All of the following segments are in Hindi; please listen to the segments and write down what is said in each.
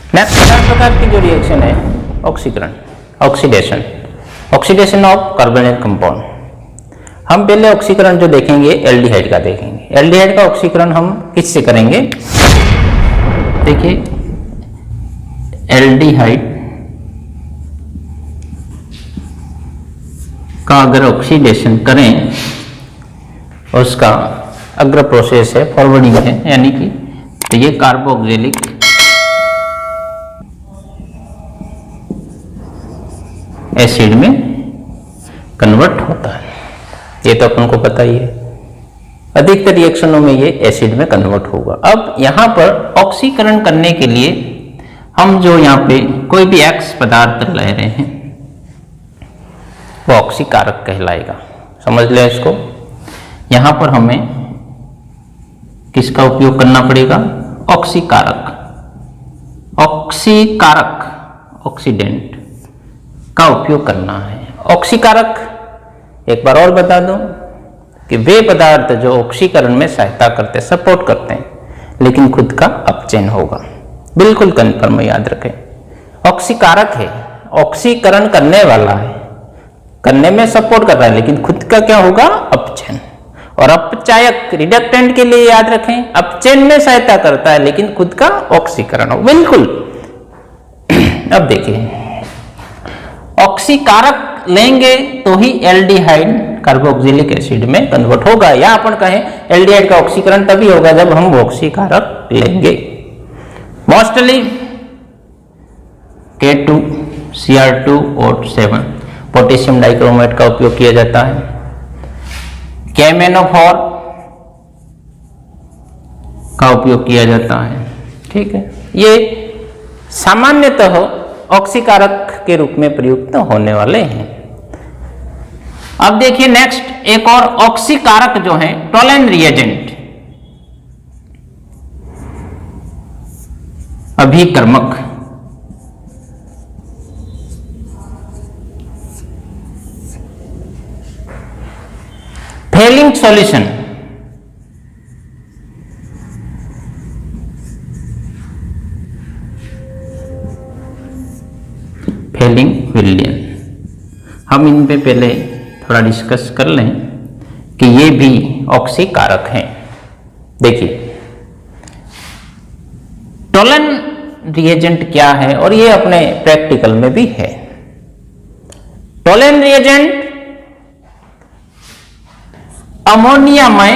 नेक्स्ट चार प्रकार की जो रिएक्शन है ऑक्सीकरण, oxidation, oxidation of carbonyl compound. हम पहले ऑक्सीकरण जो देखेंगे एल्डिहाइड का देखेंगे। एल्डिहाइड का ऑक्सीकरण हम किससे करेंगे? देखिए एल्डिहाइड का अगर ऑक्सीडेशन करें, उसका अग्र प्रोसेस है फॉरवर्डिंग है, यानी कि तो ये कार्बोक्सिलिक एसिड में कन्वर्ट होता है। ये तो अपन को पता ही है, अधिकतर रिएक्शनों में ये एसिड में कन्वर्ट होगा। अब यहाँ पर ऑक्सीकरण करने के लिए हम जो यहाँ पे कोई भी एक्स पदार्थ ले रहे हैं वो ऑक्सीकारक कहलाएगा। समझ ले इसको। यहाँ पर हमें किसका उपयोग करना पड़ेगा? ऑक्सीकारक, ऑक्सीकारक ऑक्सीडेंट का उपयोग करना है। ऑक्सीकारक एक बार और बता दूं कि वे पदार्थ जो ऑक्सीकरण में सहायता करते, सपोर्ट करते हैं, लेकिन खुद का अपचयन होगा। बिल्कुल कन्फर्म याद रखें। ऑक्सीकारक है, ऑक्सीकरण करने वाला है, करने में सपोर्ट कर रहा है, लेकिन खुद का क्या होगा? अपचयन। और अपचायक रिडक्टेंट के लिए याद रखें, अपचयन में सहायता करता है लेकिन खुद का ऑक्सीकरण हो। बिल्कुल। अब देखिए ऑक्सीकारक लेंगे तो ही एल्डिहाइड कार्बोक्सिलिक एसिड में कन्वर्ट होगा, या अपन कहें एल्डिहाइड का ऑक्सीकरण तभी होगा जब हम ऑक्सीकारक लेंगे। मोस्टली K2Cr2O7 पोटेशियम डाइक्रोमेट का उपयोग किया जाता है। KMnO4 का उपयोग किया जाता है। ठीक है, ये सामान्यतः ऑक्सीकारक के रूप में प्रयुक्त होने वाले हैं। अब देखिए नेक्स्ट एक और ऑक्सीकारक जो है टोलन रिएजेंट, अभिकर्मक। फेलिंग सॉल्यूशन, फेलिंग विलयन। हम इन पे पहले थोड़ा डिस्कस कर लें कि ये भी ऑक्सीकारक हैं। देखिए टोलन रिएजेंट क्या है, और ये अपने प्रैक्टिकल में भी है। टोलन रिएजेंट अमोनियामय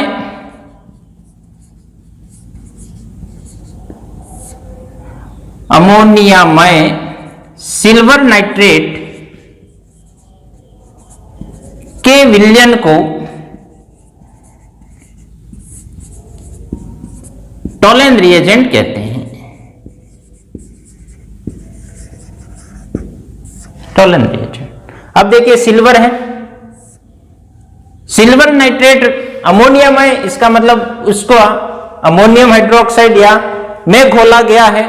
सिल्वर नाइट्रेट के विलयन को टोलन रिएजेंट कहते हैं। Tollens reagent. अब देखिए सिल्वर है, सिल्वर नाइट्रेट अमोनियमय, इसका मतलब उसको अमोनियम हाइड्रोक्साइड या में घोला गया है,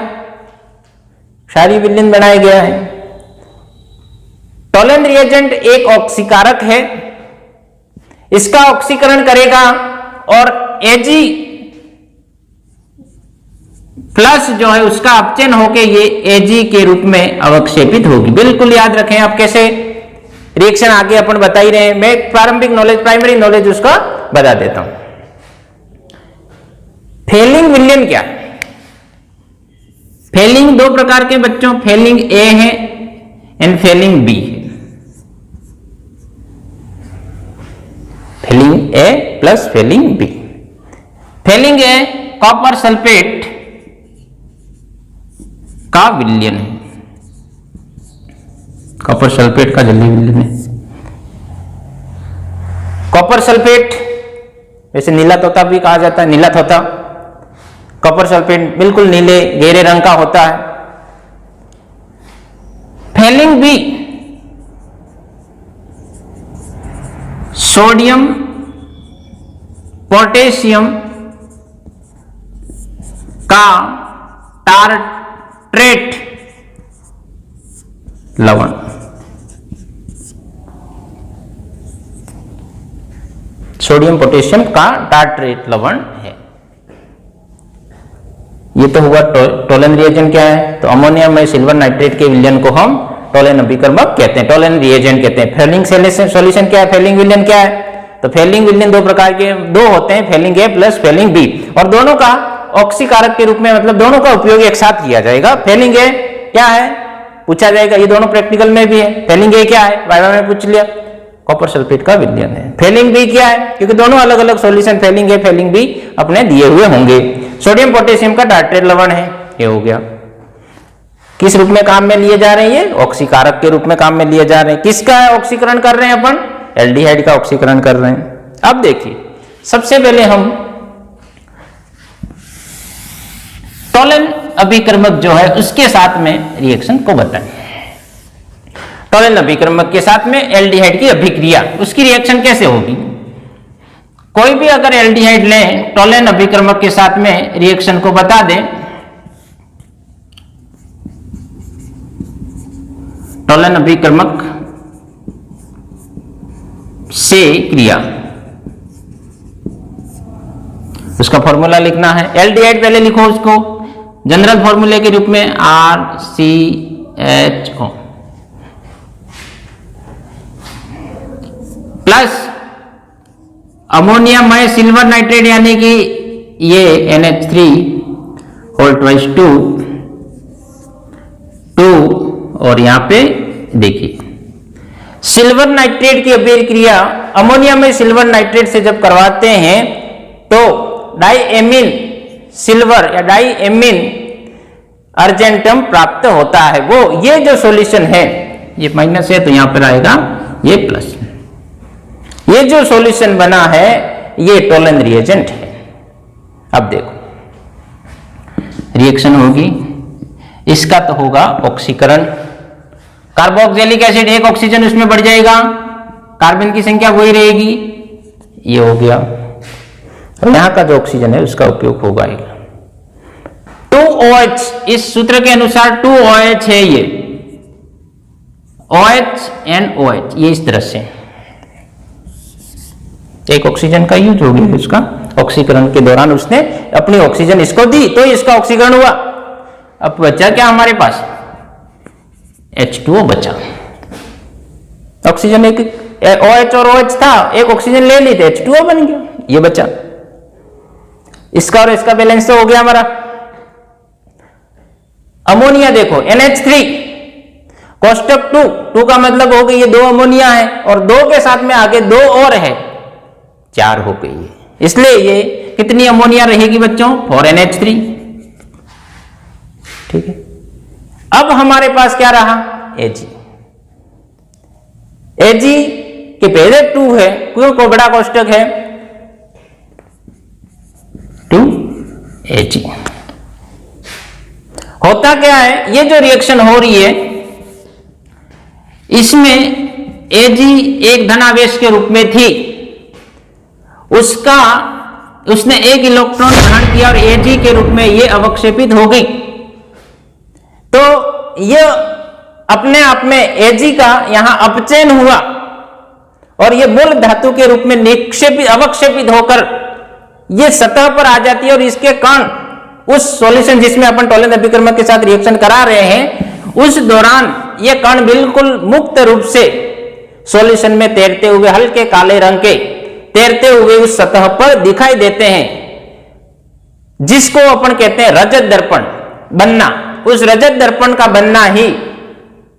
क्षारीय विलयन बनाया गया है। टोलन रिएजेंट एक ऑक्सीकारक है, इसका ऑक्सीकरण करेगा और Ag प्लस जो है उसका अपचयन होके ये Ag के रूप में अवक्षेपित होगी। बिल्कुल याद रखें। आप कैसे रिएक्शन आगे अपन बता ही रहे हैं, मैं प्रारंभिक नॉलेज, प्राइमरी नॉलेज उसका बता देता हूं। फेलिंग विलयन क्या है? फेलिंग दो प्रकार के बच्चों, फेलिंग ए है एंड फेलिंग बी है। Fehling A plus Fehling B. Fehling A copper sulphate का विलयन है, कॉपर सल्फेट का जल्दी विलयन है। कॉपर सल्फेट वैसे नीला तोता भी कहा जाता है, नीला तोता। कॉपर सल्फेट बिल्कुल नीले गहरे रंग का होता है। फेलिंग बी सोडियम पोटेशियम का टार्ट्रेट लवण। सोडियम पोटेशियम का टार्ट्रेट लवण है। ये तो हुआ टोलन रिएजेंट क्या है, तो अमोनिया में सिल्वर नाइट्रेट के विलयन को हम टोलन अभिकर्मक कहते हैं, टोलन रिएजेंट कहते हैं। फेलिंग सॉल्यूशन क्या है, फेलिंग विलयन क्या है, तो फेलिंग विलयन दो प्रकार के दो होते हैं, Fehling A plus Fehling B, और दोनों का ऑक्सीकारक के रूप में मतलब दोनों का उपयोग एक साथ किया जाएगा। फेलिंग ए क्या है पूछा जाएगा, ये दोनों प्रैक्टिकल में भी है। फेलिंग ए क्या है वाइवा में पूछ लिया, कॉपर सल्फेट का विलयन है। फेलिंग बी क्या है, क्योंकि दोनों अलग अलग solution Fehling A Fehling B अपने दिए हुए होंगे। सोडियम पोटेशियम का टार्ट्रेट लवण है, ये हो गया। किस रूप में काम में लिए जा रहे हैं, ये ऑक्सीकारक के रूप में काम में लिए जा रहे हैं। किसका ऑक्सीकरण कर रहे हैं अपन, एल्डिहाइड का ऑक्सीकरण कर रहे हैं। अब देखिए सबसे पहले हम टोलन अभिकर्मक जो है उसके साथ में रिएक्शन को बताएं। टोलन अभिकर्मक के साथ में एल्डिहाइड की अभिक्रिया, उसकी रिएक्शन कैसे होगी। कोई भी अगर एल्डिहाइड लें टोलन अभिकर्मक के साथ में रिएक्शन को बता दें, टोलन अभिकर्मक से क्रिया, उसका फॉर्मूला लिखना है। एल्डिहाइड पहले लिखो उसको जनरल फॉर्मूले के रूप में RCHO plus ammonium silver nitrate यानी कि ये NH3 होल ट्वाइस 2 और यहां पे देखिए सिल्वर नाइट्रेट की अभिक्रिया अमोनिया में सिल्वर नाइट्रेट से जब करवाते हैं तो डाइएमीन सिल्वर या डाइएमीन अर्जेंटम प्राप्त होता है। वो ये जो सॉल्यूशन है, ये माइनस है तो यहां पर आएगा ये प्लस। ये जो सॉल्यूशन बना है ये टोलन रिएजेंट है। अब देखो रिएक्शन होगी, इसका तो होगा ऑक्सीकरण। कार्बोक्सिलिक एसिड एक ऑक्सीजन उसमें बढ़ जाएगा, कार्बन की संख्या वही रहेगी, ये हो गया। और यहां का जो ऑक्सीजन है उसका उपयोग होगा 2OH, इस सूत्र के अनुसार 2OH है ये, OH and OH, ये इस तरह से एक ऑक्सीजन का यूज हो गया। उसका ऑक्सीकरण के दौरान उसने अपनी ऑक्सीजन इसको दी तो इसका ऑक्सीकरण हुआ। अब बचा क्या हमारे पास, H2O बचा। ऑक्सीजन एक OH और OH था, एक ऑक्सीजन ले ली तो H2O बन गया, ये बचा। इसका और इसका बैलेंस तो हो गया हमारा। अमोनिया देखो NH3 कोष्टक 2 का मतलब हो गई ये 2 अमोनिया है और 2 के साथ में आगे 2 और है, 4 हो गई है। इसलिए ये कितनी अमोनिया रहेगी बच्चों, 4NH3। ठीक है, अब हमारे पास क्या रहा, Ag के पहले 2 है क्यों बड़ा कोष्टक है 2Ag। होता क्या है, ये जो रिएक्शन हो रही है इसमें Ag एक धनावेश के रूप में थी, उसने एक इलेक्ट्रॉन ग्रहण किया और Ag के रूप में ये अवक्षेपित हो गई। तो ये अपने आप में Ag का यहां अपचयन हुआ और ये मूल धातु के रूप में अवक्षेपित होकर ये सतह पर आ जाती है और इसके कण उस सॉल्यूशन जिसमें अपन टोलन अभिकर्मक के साथ रिएक्शन करा रहे हैं उस दौरान ये कण बिल्कुल मुक्त रूप से सॉल्यूशन में तैरते हुए हल्के काले रंग के तैरते हुए उस सतह पर दिखाई देते हैं, जिसको अपन कहते हैं रजत दर्पण बनना। उस रजत दर्पण का बनना ही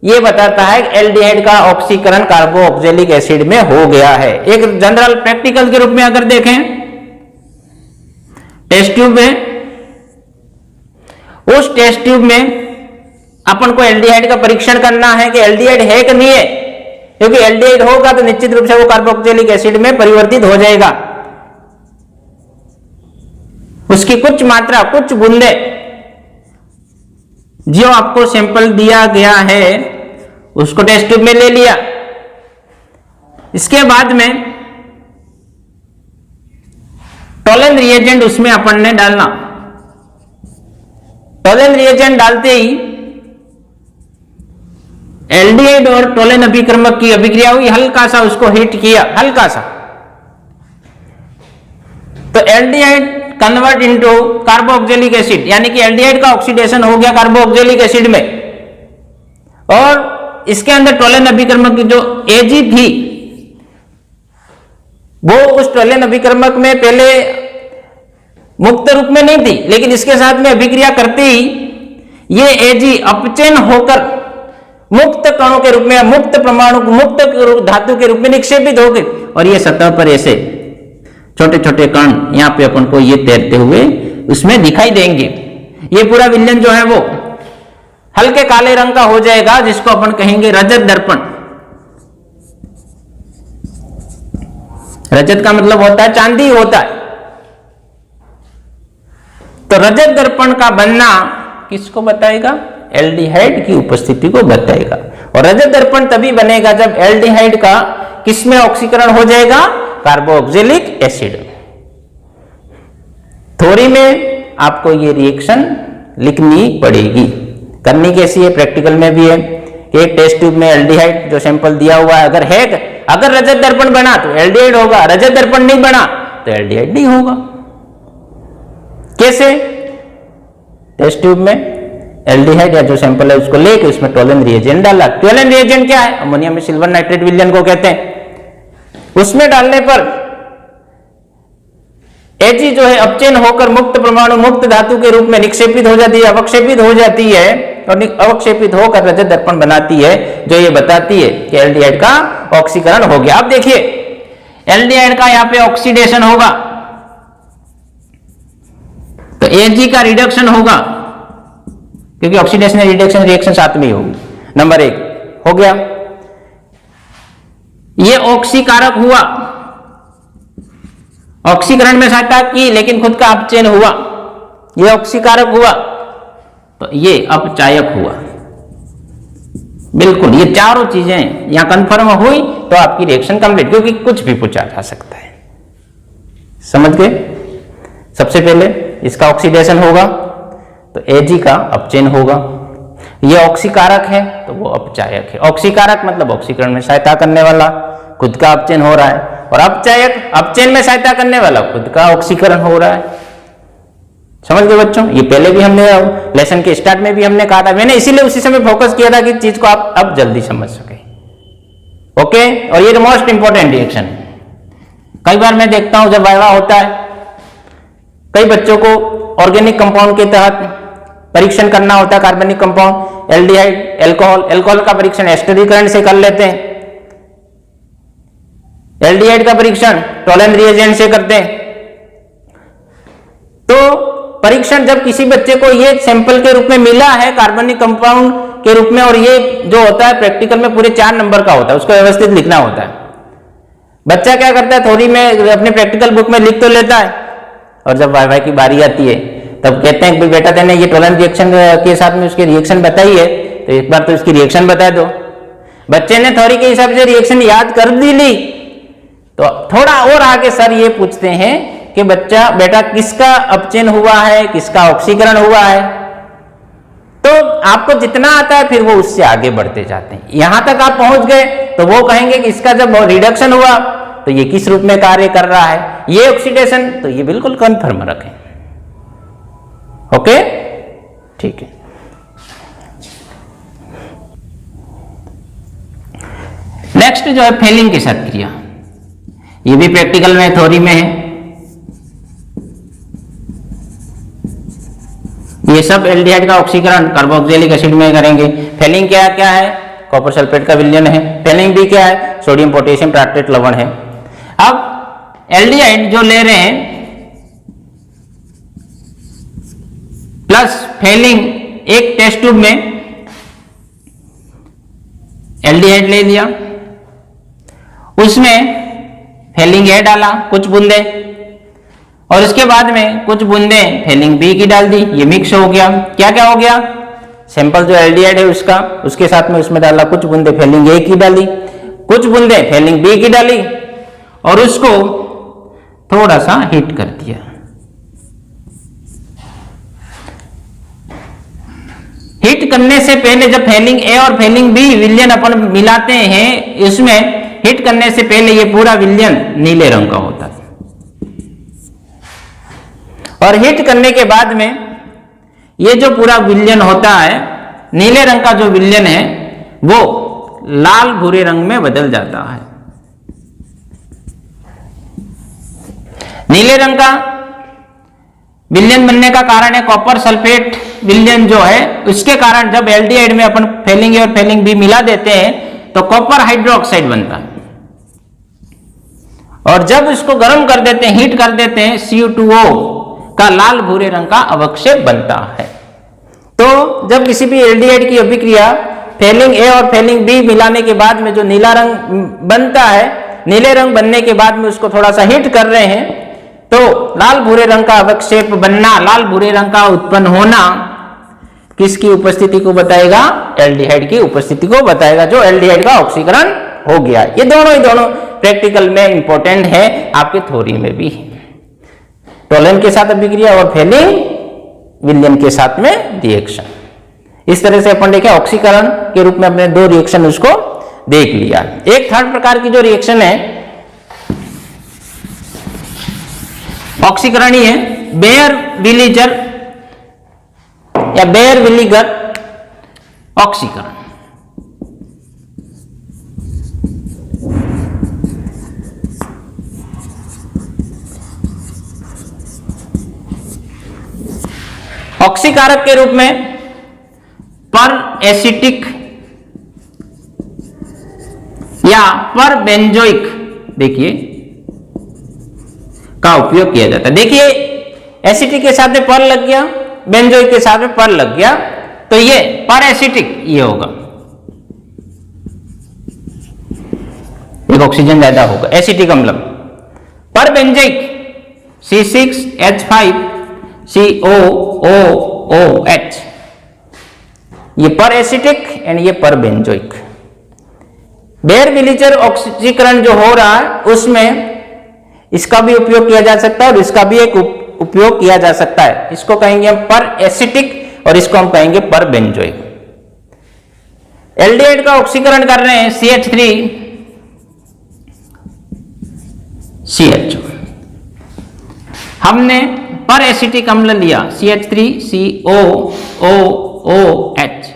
ये बताता है कि एल्डिहाइड का ऑक्सीकरण कार्बोक्सिलिक एसिड में हो गया है। एक जनरल प्रैक्टिकल के रूप में अगर देखें, टेस्ट ट्यूब में, उस टेस्ट ट्यूब में अपन को एल्डिहाइड का परीक्षण करना है कि एल्डिहाइड है कि नहीं है, क्योंकि एल्डिहाइड होगा तो निश्चित रूप से वो कार्बोक्सिलिक एसिड में परिवर्तित हो जाएगा। उसकी कुछ मात्रा, कुछ बूंदे जो आपको सैंपल दिया गया है उसको टेस्ट ट्यूब में ले लिया। इसके बाद में टोलन रिएजेंट उसमें अपन ने डालना। टोलन रिएजेंट डालते ही एल्डिहाइड और टोलन अभिकर्मक की अभिक्रिया हुई, हल्का सा उसको हीट किया, हल्का सा। तो aldehyde convert into carboxylic acid, यानी कि एल्डिहाइड का ऑक्सीडेशन हो गया कार्बोक्सिलिक एसिड में, और इसके अंदर टोलेन अभिकर्मक की जो Ag थी वो उस टोलेन अभिकर्मक में पहले मुक्त रूप में नहीं थी, लेकिन इसके साथ में अभिक्रिया करते ही ये Ag अपचयन होकर मुक्त कणों के रूप में, मुक्त परमाणु, मुक्त धातु के रूप में निक्षेपित हो गए, और ये सतह पर ऐसे छोटे छोटे कण यहां पे अपन को ये तैरते हुए उसमें दिखाई देंगे। ये पूरा विलयन जो है वो हल्के काले रंग का हो जाएगा, जिसको अपन कहेंगे रजत दर्पण। रजत का मतलब होता है चांदी होता है, तो रजत दर्पण का बनना किसको बताएगा? एल्डिहाइड की उपस्थिति को बताएगा। और रजत दर्पण तभी बनेगा जब एल्डिहाइड का किसमें ऑक्सीकरण हो जाएगा? Carboxylic acid. थ्योरी में आपको ये रिएक्शन लिखनी पड़ेगी। करनी कैसी है? प्रैक्टिकल में भी है कि एक टेस्ट ट्यूब में एल्डिहाइड जो सैंपल दिया हुआ है, अगर रजत दर्पण बना तो एल्डिहाइड होगा, रजत दर्पण नहीं बना तो एल्डिहाइड नहीं होगा। कैसे? टेस्ट ट्यूब में एल्डिहाइड या जो सैंपल है उसको लेके उसमें टोलन रिएजेंट डाला। टोलन रिएजेंट क्या है? अमोनिया में सिल्वर नाइट्रेट विलयन को कहते हैं। उसमें डालने पर Ag जो है अपचयन होकर मुक्त परमाणु, मुक्त धातु के रूप में निक्षेपित हो जाती है, अवक्षेपित हो जाती है, और अवक्षेपित होकर रजत दर्पण बनाती है, जो ये बताती है कि एल्डिहाइड का ऑक्सीकरण हो गया। अब देखिए एल्डिहाइड का यहाँ पे ऑक्सीडेशन होगा तो Ag का रिडक्शन होगा, क्योंकि ऑक्सीडेशन रिडक्शन रिएक्शन साथ में ही होगी। नंबर 1 हो गया। ये ऑक्सीकारक हुआ, ऑक्सीकरण में सहायता की लेकिन खुद का अपचयन हुआ, ये ऑक्सीकारक हुआ, तो ये अपचायक हुआ। बिल्कुल ये चारों चीजें यहां कंफर्म हुई तो आपकी रिएक्शन कंप्लीट, क्योंकि कुछ भी पूछा जा सकता है। समझ गए? सबसे पहले इसका ऑक्सीडेशन होगा तो Ag का अपचयन होगा। ये ऑक्सीकारक है तो वो अपचायक है। ऑक्सीकारक मतलब ऑक्सीकरण में सहायता करने वाला, खुद का अपचयन हो रहा है, और अपचायक अपचयन में सहायता करने वाला, खुद का ऑक्सीकरण हो रहा है। समझ गए बच्चों? ये पहले भी हमने लेसन के स्टार्ट में भी हमने कहा था, मैंने इसीलिए उसी समय फोकस किया था कि चीज को आप अब जल्दी समझ सके। ओके, और ये मोस्ट इंपॉर्टेंट रिएक्शन। कई बार मैं देखता हूं जब वाइवा होता है, कई बच्चों को ऑर्गेनिक कंपाउंड के तहत परीक्षण करना होता है, कार्बनिक कंपाउंड, एल्डिहाइड, एल्कोहल का परीक्षण एस्टरीकरण से कर लेते हैं, एल्डिहाइड का परीक्षण टोलेन रिएजेंट से करते हैं। तो परीक्षण जब किसी बच्चे को ये सैंपल के रूप में मिला है कार्बनिक कंपाउंड के रूप में, और ये जो होता है प्रैक्टिकल में पूरे 4 नंबर का होता है, उसको व्यवस्थित लिखना होता है। बच्चा क्या करता है, थ्योरी में अपने प्रैक्टिकल बुक में लिख तो लेता है, और जब वाई की बारी आती है तब कहते हैं कि बेटा तेने ये टोलेन रिएक्शन के साथ में उसकी रिएक्शन बताई है, तो एक बार तो इसकी रिएक्शन बता दो। बच्चे ने थ्योरी के हिसाब से रिएक्शन याद कर ली, तो थोड़ा और आगे सर ये पूछते हैं कि बेटा किसका अपचयन हुआ है, किसका ऑक्सीकरण हुआ है। तो आपको जितना आता है फिर वो उससे आगे बढ़ते जाते हैं। यहां तक आप पहुंच गए तो वो कहेंगे कि इसका जब रिडक्शन हुआ तो ये किस रूप में कार्य कर रहा है, ये ऑक्सीडेशन, तो ये बिल्कुल कंफर्म रखें। ओके, ठीक है। नेक्स्ट जो है फेलिंग के साथ क्रिया, ये भी प्रैक्टिकल में थ्योरी में है। ये सब एल्डिहाइड का ऑक्सीकरण कार्बोक्सिलिक एसिड में करेंगे। फेलिंग क्या क्या है? कॉपर सल्फेट का विलयन है। फेलिंग भी क्या है? सोडियम पोटेशियम टार्ट्रेट लवण है। अब एल्डिहाइड जो ले रहे हैं प्लस फेलिंग, एक टेस्ट ट्यूब में एल्डिहाइड ले लिया, उसमें फेलिंग ए डाला कुछ बूंदे, और उसके बाद में कुछ बूंदे फेलिंग बी की डाल दी, ये मिक्स हो गया। क्या क्या हो गया? सैंपल जो एल्डिहाइड है उसका, उसके साथ में उसमें डाला कुछ बूंदे फेलिंग ए की डाली, कुछ बूंदे फेलिंग बी की डाली, और उसको थोड़ा सा हीट कर दिया। हीट करने से पहले जब फेलिंग ए और फेलिंग बी विलयन अपन मिलाते हैं, इसमें हीट करने से पहले ये पूरा विलयन नीले रंग का होता है, और हीट करने के बाद में ये जो पूरा विलयन होता है, नीले रंग का जो विलयन है वो लाल भूरे रंग में बदल जाता है। नीले रंग का विलयन बनने का कारण है कॉपर सल्फेट विलयन जो है, उसके कारण जब एल्डिहाइड में अपन फेलिंग ए और फेलिंग बी मिला देते हैं तो कॉपर हाइड्रोक्साइड बनता है, और जब इसको गर्म कर देते हैं, हीट कर देते हैं, Cu2O का लाल भूरे रंग का अवक्षेप बनता है। तो जब किसी भी एल्डिहाइड की अभिक्रिया फेलिंग ए और फेलिंग बी मिलाने के बाद में जो नीला रंग बनता है, नीले रंग बनने के बाद में उसको थोड़ा सा हीट कर रहे हैं तो लाल भूरे रंग का अवक्षेप बनना, लाल भूरे रंग का उत्पन्न होना किसकी उपस्थिति को बताएगा? एल्डिहाइड की उपस्थिति को बताएगा, जो एल्डिहाइड का ऑक्सीकरण हो गया। ये दोनों प्रैक्टिकल में इंपॉर्टेंट है, आपके थ्योरी में भी है। टोलन के साथ अभिक्रिया और फेलिंग विलयन के साथ में रिएक्शन। इस तरह से अपन देखे ऑक्सीकरण के रूप में अपने दो रिएक्शन उसको देख लिया। एक थर्ड प्रकार की जो रिएक्शन है ऑक्सीकरण ही है, बेयर विलीजर या बेयर विलीगर ऑक्सीकरण। ऑक्सीकारक के रूप में पर एसिटिक या पर बेंजोइक देखिए का उपयोग किया जाता है। देखिए एसिटिक के साथ में पर लग गया, बेंजोइक के साथ में पर लग गया, तो ये पर एसिटिक ये होगा, एक ऑक्सीजन ज्यादा होगा, एसिटिक अम्ल। पर बेंजोइक C6H5COOOH, ये पर एसिटिक एंड ये पर बेंजोइक। बेयर विलीजर ऑक्सीकरण जो हो रहा है उसमें इसका भी उपयोग किया जा सकता है और इसका भी एक उपयोग किया जा सकता है। इसको कहेंगे हम पर एसिटिक और इसको हम कहेंगे पर बेंजोइक। एल्डिहाइड का ऑक्सीकरण कर रहे हैं CH3CH, हमने पर एसिटिक अम्ल लिया CH3COOOH,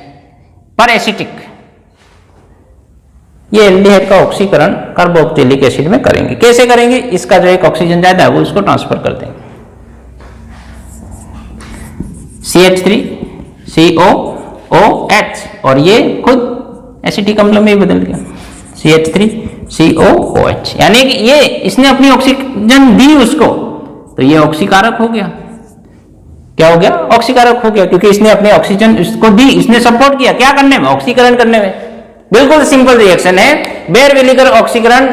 पर एसिटिक। ये एल्डिहाइड का ऑक्सीकरण कार्बोक्सिलिक एसिड में करेंगे। कैसे करेंगे? इसका जो एक ऑक्सीजन ज्यादा है वो इसको ट्रांसफर कर देंगे, CH3COOH, और ये खुद एसिटिक अम्ल में ही बदल गया CH3COOH, यानी कि ये इसने अपनी ऑक्सीजन दी उसको, तो ये ऑक्सीकारक हो गया। क्या हो गया? ऑक्सीकारक हो गया, क्योंकि इसने अपने ऑक्सीजन इसको दी, इसने सपोर्ट किया क्या करने में? ऑक्सीकरण करने में। बिल्कुल सिंपल रिएक्शन है। बेयर विलीगर ऑक्सीकरण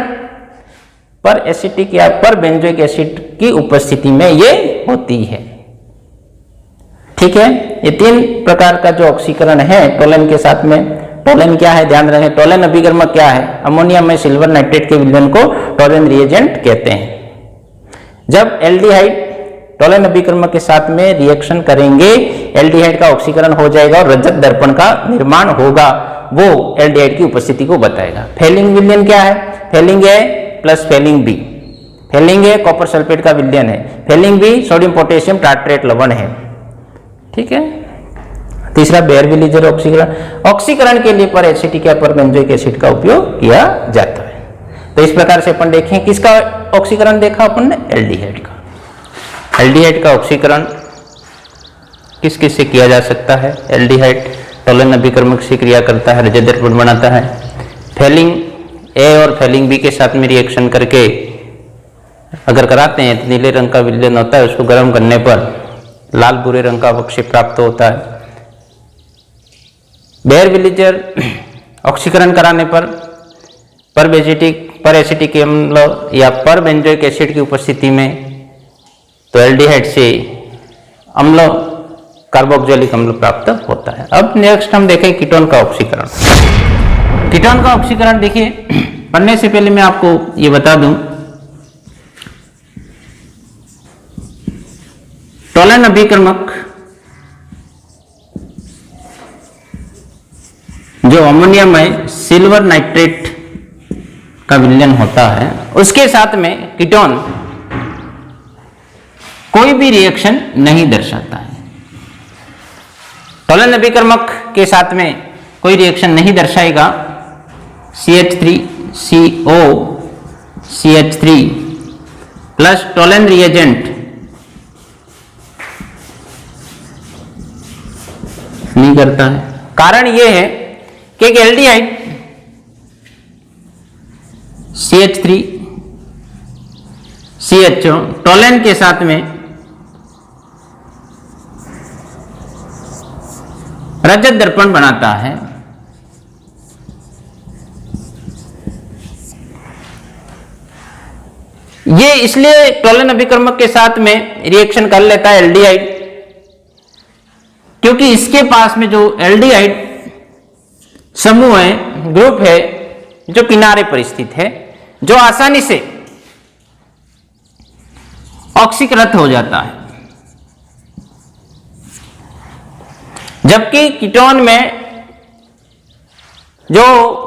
पर एसिटिक या पर बेंजोइक एसिड की उपस्थिति में ये होती है। ठीक है, ये तीन प्रकार का जो ऑक्सीकरण है टोलन के साथ में। टोलन क्या है ध्यान रखें, टोलन अभिकर्मक क्या है? अमोनिया में सिल्वर नाइट्रेट के विलयन को टोलन रिएजेंट कहते हैं। जब एल्डिहाइड टोलन अभिकर्मक के साथ में रिएक्शन करेंगे, एल्डिहाइड का ऑक्सीकरण हो जाएगा और रजत दर्पण का निर्माण होगा, वो एल्डिहाइड की उपस्थिति को बताएगा। फेलिंग विलयन क्या है? Fehling A plus Fehling B. Fehling A copper sulphate का विलयन है, Fehling B sodium potassium tartrate लवण है। ठीक है। तीसरा बेयर विलीजर ऑक्सीकरण। ऑक्सीकरण के लिए पर एसिटिक या पर बेंजोइक एसिड का उपयोग किया जाता है। तो इस प्रकार से अपन देखें किसका ऑक्सीकरण देखा अपन ने? एल्डिहाइड का। एल्डिहाइड का ऑक्सीकरण किस किस से किया जा सकता है? एल्डिहाइड टोलन अभिकर्मक से क्रिया करता है, रजत दर्पण बनाता है। फेलिंग ए और फेलिंग बी के साथ में रिएक्शन करके अगर कराते हैं तो नीले रंग का विलयन होता है, उसको गर्म करने पर लाल भूरे रंग का अवक्षेप प्राप्त होता है। बेयर विलीजर ऑक्सीकरण कराने पर एसिटिक अम्ल या पर बेंजोइक एसिड की उपस्थिति में तो एल्डिहाइड से अम्ल कार्बोक्सिलिक अम्ल प्राप्त होता है। अब नेक्स्ट हम देखें कीटोन का ऑक्सीकरण। कीटोन का ऑक्सीकरण देखिए, पढ़ने से पहले मैं आपको ये बता दूं, टोलन अभिकर्मक जो अमोनिया में सिल्वर नाइट्रेट का विलयन होता है, उसके साथ में कीटोन कोई भी रिएक्शन नहीं दर्शाता है। टोलन अभिकर्मक के साथ में कोई रिएक्शन नहीं दर्शाएगा। CH3CO CH3 plus Tollens reagent नहीं करता है। कारण यह है कि एक एल्डिहाइड CH3 CHO टोलन के साथ में रजत दर्पण बनाता है। ये इसलिए टोलन अभिकर्मक के साथ में रिएक्शन कर लेता है एल्डिहाइड, क्योंकि इसके पास में जो एल्डिहाइड समूह है, ग्रुप है, जो किनारे पर स्थित है, जो आसानी से ऑक्सीकृत हो जाता है। जबकि कीटोन में जो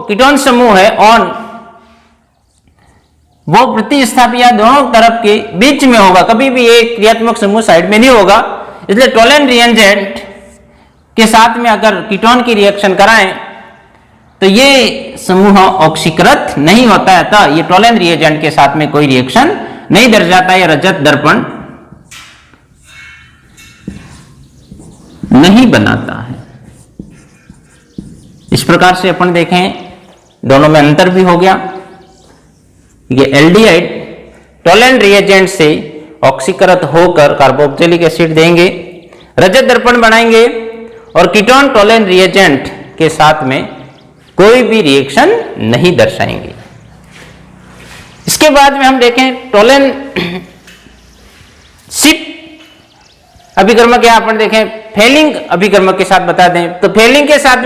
कीटोन समूह है ऑन, वो प्रतिस्थापी या दोनों तरफ के बीच में होगा, कभी भी एक क्रियात्मक समूह साइड में नहीं होगा। इसलिए टोलन रिएजेंट के साथ में अगर कीटोन की रिएक्शन कराएं तो ये समूह ऑक्सीकृत नहीं होता है, तो ये टोलन रिएजेंट के साथ में कोई रिएक्शन नहीं दर्शाता, ये रजत दर्पण नहीं बनाता है। इस प्रकार से अपन देखें दोनों में अंतर भी हो गया। ये एल्डिहाइड टोलन रिएजेंट से ऑक्सीकृत होकर कार्बोक्सिलिक एसिड देंगे, रजत दर्पण बनाएंगे, और कीटोन टोलन रिएजेंट के साथ में कोई भी रिएक्शन नहीं दर्शाएंगे। इसके बाद में हम देखें टोलन शिप अभिकर्मक, या अपन देखें फेलिंग अभिकर्मक के साथ बता दें तो फेलिंग के साथ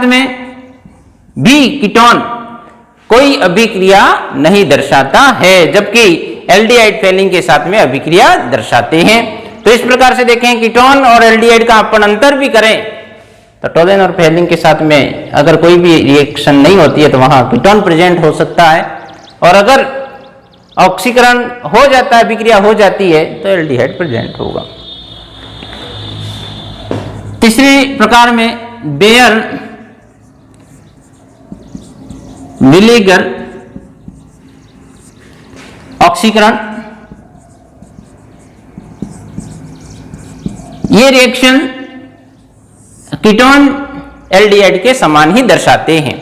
में भी कीटोन कोई अभिक्रिया नहीं दर्शाता है, जबकि एल्डिहाइड फेलिंग के साथ में अभिक्रिया दर्शाते हैं। तो इस प्रकार से देखें कीटोन और एल्डिहाइड का अपन अंतर भी करें तो टोलन और फेलिंग के साथ में अगर कोई भी रिएक्शन नहीं होती है तो वहां कीटोन प्रेजेंट हो सकता है, और अगर ऑक्सीकरण हो जाता है, अभिक्रिया हो जाती है, तो एल्डिहाइड प्रेजेंट होगा। तीसरे प्रकार में बेयर विलीगर ऑक्सीकरण, ये रिएक्शन कीटोन एल्डिहाइड के समान ही दर्शाते हैं।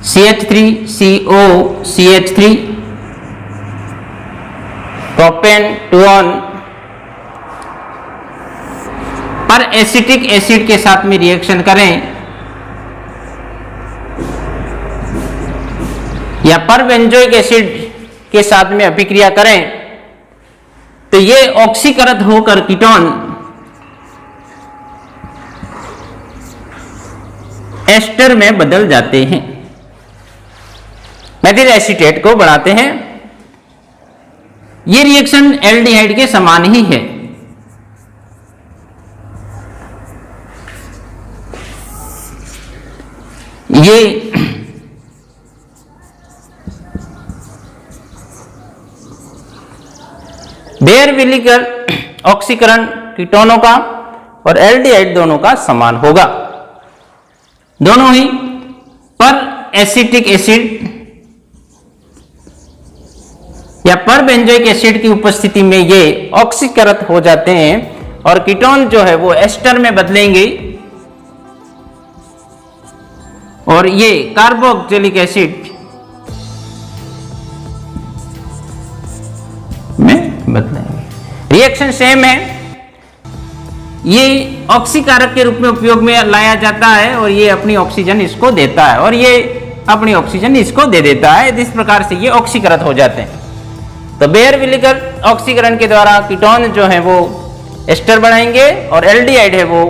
CH3CO CH3 प्रोपेन टूऑन पर एसिटिक एसिड के साथ में रिएक्शन करें या पर बेंजोइक एसिड के साथ में अभिक्रिया करें तो ये ऑक्सीकृत होकर कीटोन एस्टर में बदल जाते हैं, मेथिल एसीटेट को बनाते हैं। ये रिएक्शन एल्डिहाइड के समान ही है। ये बेयर विलीगर ऑक्सीकरण कीटोनों का और एल्डिहाइड दोनों का समान होगा। दोनों ही पर एसिटिक एसिड या पर बेंजोइक एसिड की उपस्थिति में ये ऑक्सीकृत हो जाते हैं और कीटोन जो है वो एस्टर में बदलेंगे और ये कार्बोक्सिलिक एसिड में बदलेंगे। रिएक्शन सेम है, ये ऑक्सीकारक के रूप में उपयोग में लाया जाता है और ये अपनी ऑक्सीजन इसको देता है और ये अपनी ऑक्सीजन इसको दे देता है। इस प्रकार से ये ऑक्सीकृत हो जाते हैं। तो बेयर विलीगर ऑक्सीकरण के द्वारा कीटोन जो है वो एस्टर बनाएंगे और एल्डिहाइड है वो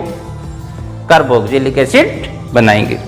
कार्बोक्सिलिक एसिड बनाएंगे।